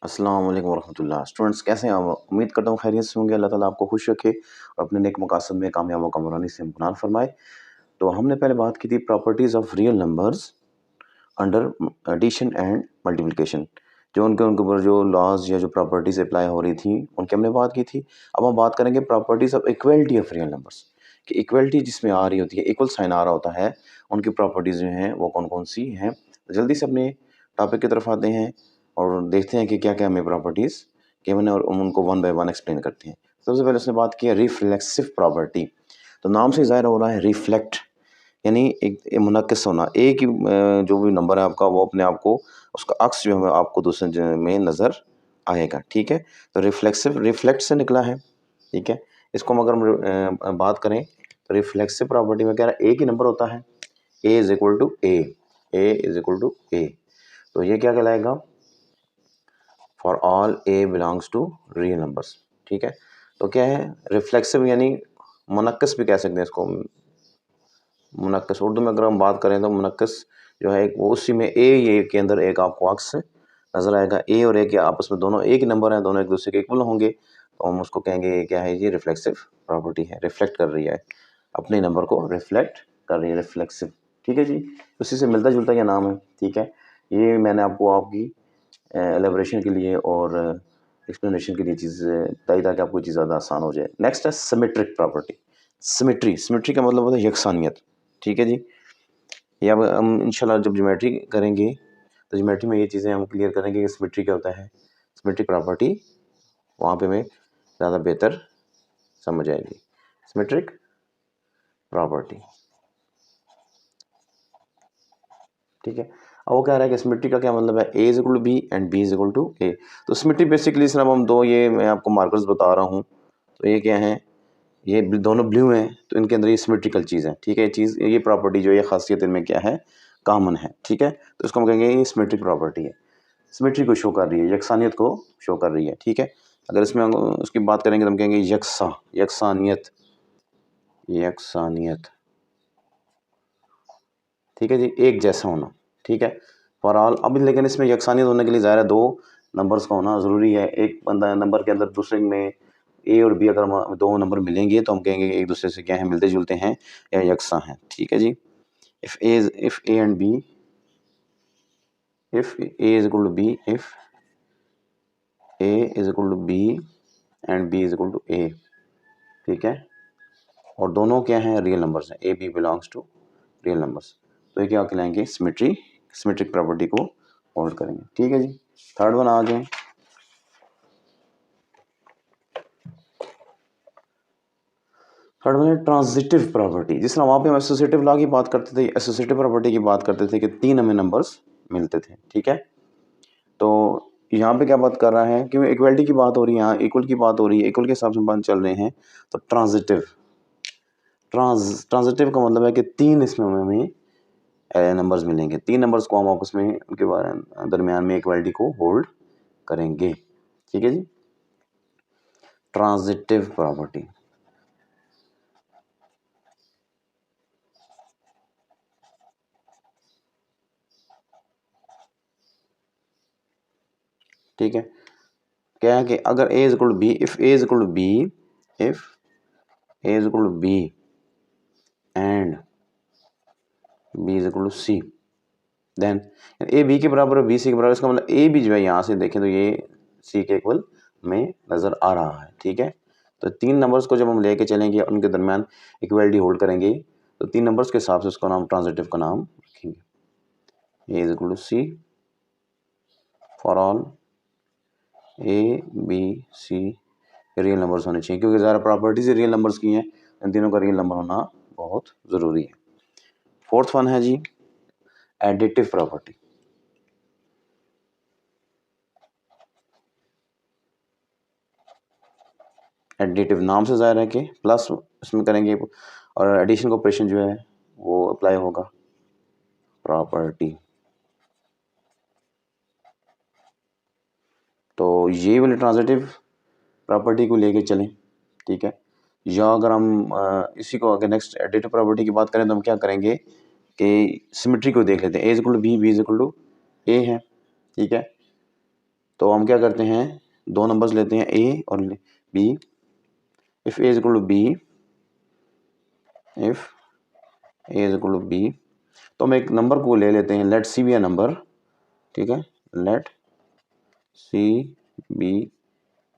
अस्सलाम वालेकुम वरहमतुल्लाह। स्टूडेंट्स कैसे हैं आप? उम्मीद करता हूँ खैरियत से होंगे। अल्लाह ताला आपको खुश रखे और अपने नेक मकासद में कामयाब व कामरानी से इम्तिहान फरमाए। तो हमने पहले बात की थी properties of real numbers under addition and multiplication. जो उनके उनके ऊपर जो लॉज या जो प्रॉपर्टीज़ अप्लाई हो रही थी उनकी हमने बात की थी। अब हम बात करेंगे properties of equality of real numbers कि इक्वलिटी जिसमें आ रही होती है, इक्वल साइन आ रहा होता है, उनकी प्रॉपर्टीज़ जो हैं वो कौन कौन सी हैं। तो जल्दी से अपने टॉपिक की तरफ आते हैं और देखते हैं कि क्या क्या हमें प्रॉपर्टीज़ गिवन है और उनको वन बाय वन एक्सप्लेन करते हैं। सबसे पहले उसने बात की है रिफ्लेक्सिव प्रॉपर्टी। तो नाम से ज़ाहिर हो रहा है रिफ्लेक्ट, यानी एक मुनक्किस होना। एक ही जो भी नंबर है आपका वो अपने आप को उसका अक्स जो है आपको दूसरे में नज़र आएगा। ठीक है, तो रिफ्लेक्सिव रिफ्लेक्ट से निकला है। ठीक है, इसको हम अगर बात करें तो रिफ्लेक्सिव प्रॉपर्टी में क्या है, एक ही नंबर होता है, a is equal to a is equal to a. तो ये क्या कहलाएगा, for all a belongs to real numbers. ठीक है, तो क्या है रिफ्लेक्सिव, यानी मुनक्किस भी कह सकते हैं इसको। मुनक्किस उर्दू में अगर हम बात करें तो मुनक्किस जो है वो उसी में ए के अंदर एक आपको अक्स नजर आएगा। ए और ए के आपस में दोनों एक ही नंबर है, दोनों एक दूसरे के इक्वल होंगे, तो हम उसको कहेंगे ये क्या है, ये रिफ्लेक्सिव प्रॉपर्टी है। रिफ्लेक्ट कर रही है, अपने नंबर को रिफ्लेक्ट कर रही है, रिफ्लेक्सिव। ठीक है जी, उसी से मिलता जुलता ये नाम है। ठीक है, ये मैंने आपको आपकी एलेब्रेशन के लिए और एक्सप्लेनेशन के लिए चीज़ बताई ताकि आपको चीज़ ज़्यादा आसान हो जाए। नेक्स्ट है सिमेट्रिक प्रॉपर्टी। सिमेट्री का मतलब होता है यकसानियत। ठीक है जी, ये अब हम इंशाल्लाह जब ज्योमेट्री करेंगे तो ज्योमेट्री में ये चीज़ें हम क्लियर करेंगे कि सिमेट्री क्या होता है। सिमेट्रिक प्रॉपर्टी वहाँ पे हमें ज़्यादा बेहतर समझ आएगी। सिमेट्रिक प्रॉपर्टी, ठीक है। अब वो कह रहा है कि सिमेट्री का क्या मतलब है, a is equal to b and b is equal to a. तो सिमेट्री बेसिकली सिर्फ हम दो, ये मैं आपको मार्कर्स बता रहा हूँ, तो ये क्या है, ये दोनों ब्लू हैं, तो इनके अंदर ये सिमेट्रिकल चीज़ है। ठीक है, ये प्रॉपर्टी जो है खासियत इनमें क्या है, कॉमन है। ठीक है, तो इसको हम कहेंगे ये सिमेट्रिक प्रॉपर्टी है। सिमेट्री को शो कर रही है, यकसानियत को शो कर रही है। ठीक है, अगर इसमें हम उसकी बात करेंगे तो हम कहेंगे यकसानियत। ठीक है जी, एक जैसा होना। ठीक है, फॉर ऑल। अब लेकिन इसमें यकसानियत होने के लिए ज़ाहिर है दो नंबर्स का होना ज़रूरी है। एक बंदा नंबर के अंदर दूसरे में ए और बी अगर दो नंबर मिलेंगे तो हम कहेंगे एक दूसरे से क्या है, मिलते जुलते हैं या यकसा हैं। ठीक है जी, if a and b, if a is equal to b, if a is equal to b and b is equal to a. ठीक है, और दोनों क्या हैं, रियल नंबर्स हैं, a b belongs to real numbers. तो ये क्या कहलाएंगे, सिमेट्रिक प्रॉपर्टी को होल्ड करेंगे। ठीक है जी, थर्ड वन आ जाए। थर्ड वन है ट्रांजिटिव प्रॉपर्टी। जिस तरह वहाँ पे हम एसोसिएटिव लॉ की बात करते थे, एसोसिएटिव प्रॉपर्टी की बात करते थे कि तीन हमें नंबर्स मिलते थे। ठीक है, तो यहाँ पे क्या बात कर रहा है, क्योंकि इक्वलिटी की बात हो रही है, यहाँ इक्वल की बात हो रही है, इक्वल के हिसाब से बात चल रहे हैं। तो ट्रांजिटिव का मतलब है कि तीन इसमें हमें नंबर्स मिलेंगे। तीन नंबर्स को हम आपस में उनके दरमियान में इक्वलिटी को होल्ड करेंगे। ठीक है जी, ट्रांजिटिव प्रॉपर्टी। ठीक है, क्या है कि अगर a is equal to B, if A is equal to B, if A is equal to b and b is equal to c, then a b के बराबर है, बी सी के बराबर। इसका मतलब ए भी जो है यहाँ से देखें तो ये सी के इक्वल में नज़र आ रहा है। ठीक है, तो तीन नंबर्स को जब हम लेके चलेंगे उनके दरमियान इक्वलिटी होल्ड करेंगे, तो तीन नंबर्स के हिसाब से उसका नाम ट्रांजिटिव का नाम रखेंगे। A is equal to c for all A B c real numbers होने चाहिए, क्योंकि ज़्यादा प्रॉपर्टीज रियल नंबर्स की हैं, इन तीनों का रियल नंबर होना बहुत ज़रूरी है। फोर्थ वन है जी एडिटिव प्रॉपर्टी। एडिटिव नाम से ज़ाहिर है कि प्लस इसमें करेंगे और एडिशन का ऑपरेशन जो है वो अप्लाई होगा। प्रॉपर्टी, तो ये वाली ट्रांजिटिव प्रॉपर्टी को लेके चलें। ठीक है, या अगर हम इसी को अगर नेक्स्ट एडिटिव प्रॉपर्टी की बात करें तो हम क्या करेंगे कि सिमेट्री को देख लेते हैं। A is equal to b, b is equal to a है। ठीक है, तो हम क्या करते हैं, दो नंबर्स लेते हैं ए और B. If A is equal to B, if A is equal to B, तो हम एक नंबर को ले लेते हैं, let C be a number, ठीक है, let C be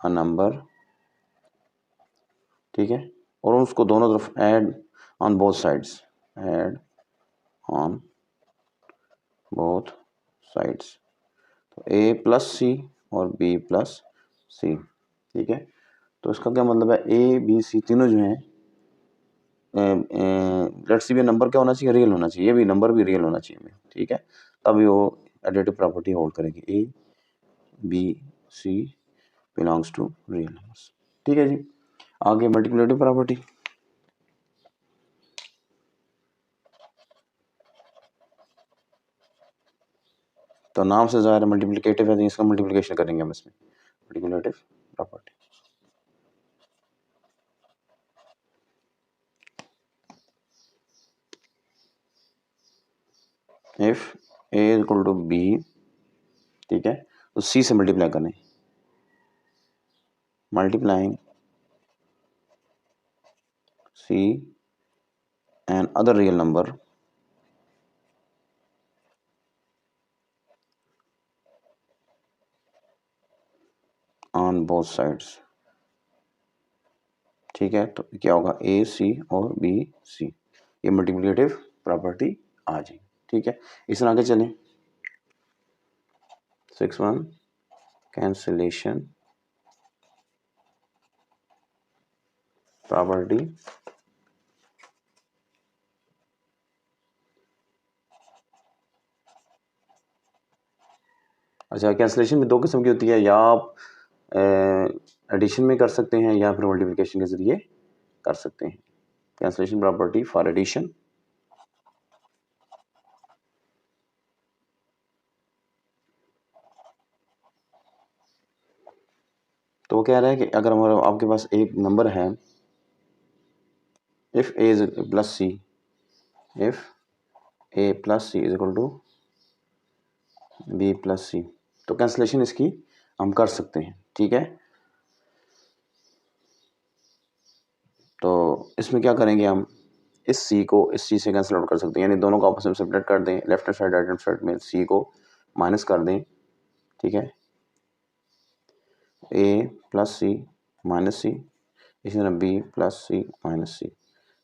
a number, ठीक है, और उसको दोनों तरफ add on both sides, add on both sides, तो ए प्लस सी और बी प्लस सी, ठीक है। तो इसका क्या मतलब है, ए बी सी तीनों जो हैं, लेट सी भी नंबर क्या होना चाहिए, रियल होना चाहिए, ये भी नंबर भी रियल होना चाहिए, ठीक है, तभी वो एडिटिव प्रॉपर्टी होल्ड करेगी, A B C belongs to real numbers, ठीक है जी। आगे मल्टीप्लिकेटिव प्रॉपर्टी, तो नाम से ज़ाहिर मल्टीप्लिकेटिव है, तो इसका मल्टीप्लिकेशन करेंगे हम इसमें, multiplicative property. If A is equal to B, ठीक है, तो सी से मल्टीप्लाई करें, multiplying C and other real number on both sides, ठीक है, तो क्या होगा, ए सी और बी सी, ये मल्टीप्लिकेटिव प्रॉपर्टी आ जाएगी, ठीक है। इस तरह आगे चलें, 6(1) कैंसिलेशन प्रॉपर्टी, अच्छा, कैंसिलेशन में दो किस्म की होती है, या आप एडिशन में कर सकते हैं या फिर मल्टीप्लिकेशन के जरिए कर सकते हैं। कैंसिलेशन प्रॉपर्टी फॉर एडिशन, तो वो कह रहा है कि अगर हमारा आपके पास एक नंबर है, if A is plus c, if a plus c is equal to b plus c, तो कैंसिलेशन इसकी हम कर सकते हैं, ठीक है। तो इसमें क्या करेंगे, हम इस सी को इस सी से कैंसिल आउट कर सकते हैं, यानी दोनों को आपस में सेपरेट कर दें, left hand side right hand side में सी को माइनस कर दें, ठीक है, ए प्लस सी माइनस सी, इसी तरह बी प्लस सी माइनस सी,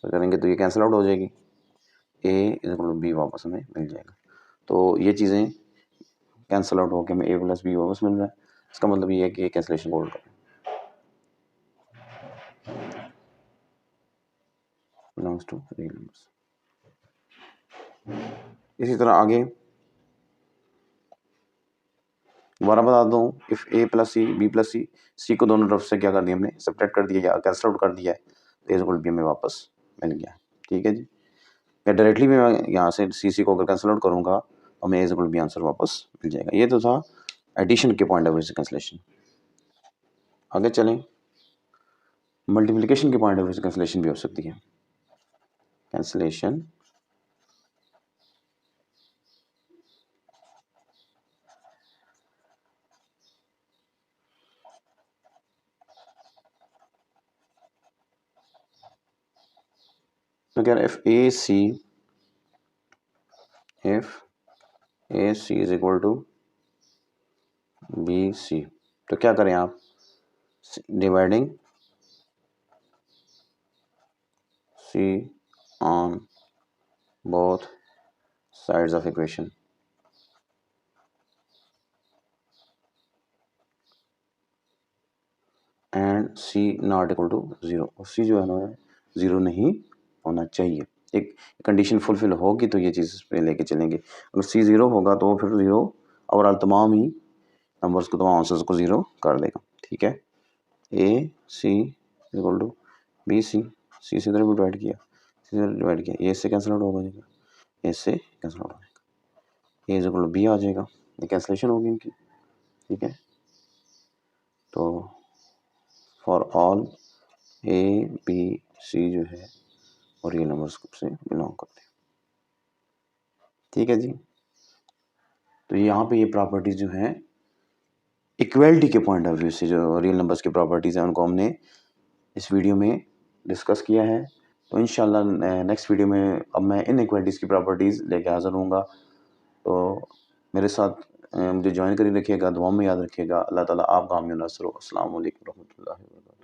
तो करेंगे तो ये कैंसिल आउट हो जाएगी, ए इज इक्वल टू बी वापस हमें मिल जाएगा। तो ये चीज़ें कैंसिल आउट होकर हमें ए प्लस बी वापस मिल रहा है, इसका मतलब ये है कि ये कैंसिलेशन होल्ड करें, बिलोंग्स टू रियल नंबर्स। इसी तरह आगे दोबारा बता दूँ, if a plus c b plus c, c को दोनों तरफ से क्या कर दिया हमने, सेपरेट कर दिया या कैंसिल आउट कर दिया है, तो ए इक्वल बी में वापस मिल गया, ठीक है जी। या डायरेक्टली भी मैं यहाँ से सी को अगर कैंसिल आउट करूँगा तो हमें ए इक्वल बी आंसर वापस मिल जाएगा। ये तो था एडिशन के पॉइंट ऑफ व्यू से कैंसिलेशन। आगे चलें, मल्टीप्लिकेशन के पॉइंट ऑफ व्यू से कैंसिलेशन भी हो सकती है। कैंसिलेशन तो क्या, if A C is equal to B C, तो क्या करें आप, dividing C on both sides of equation, and C not equal to zero, और सी जो है ना ज़ीरो नहीं होना चाहिए। एक कंडीशन फुलफिल होगी तो ये चीज़ पे लेके चलेंगे, अगर सी ज़ीरो होगा तो फिर ज़ीरो ओवरऑल तमाम ही नंबर्स को, तमाम आंसर्स को ज़ीरो कर देगा, ठीक है। ए सी इक्वल टू बी सी, सी से इधर भी डिवाइड किया, सी से डिवाइड किया, ए से कैंसिल आउट हो जाएगा, ए से कैंसिल आउट हो जाएगा, ए इक्वल टू बी आ जाएगा, ये कैंसिलेशन होगी इनकी, ठीक है। तो for all A B C जो है और रियल नंबर्स ग्रुप से बिलोंग करते हैं, ठीक है जी। तो यहाँ पे ये प्रॉपर्टीज जो हैं इक्वलिटी के पॉइंट ऑफ व्यू से जो रियल नंबर्स की प्रॉपर्टीज़ हैं उनको हमने इस वीडियो में डिस्कस किया है। तो इंशाल्लाह नेक्स्ट वीडियो में अब मैं इनइक्वालिटीज़ की प्रॉपर्टीज़ लेके हाज़िर होऊंगा। तो मेरे साथ मुझे ज्वाइन करके रखिएगा, दुआ में याद रखिएगा। अल्लाह ताला आपका हामी और नासर हो। अस्सलाम वालेकुम रहमतुल्लाहि व बरकातहू।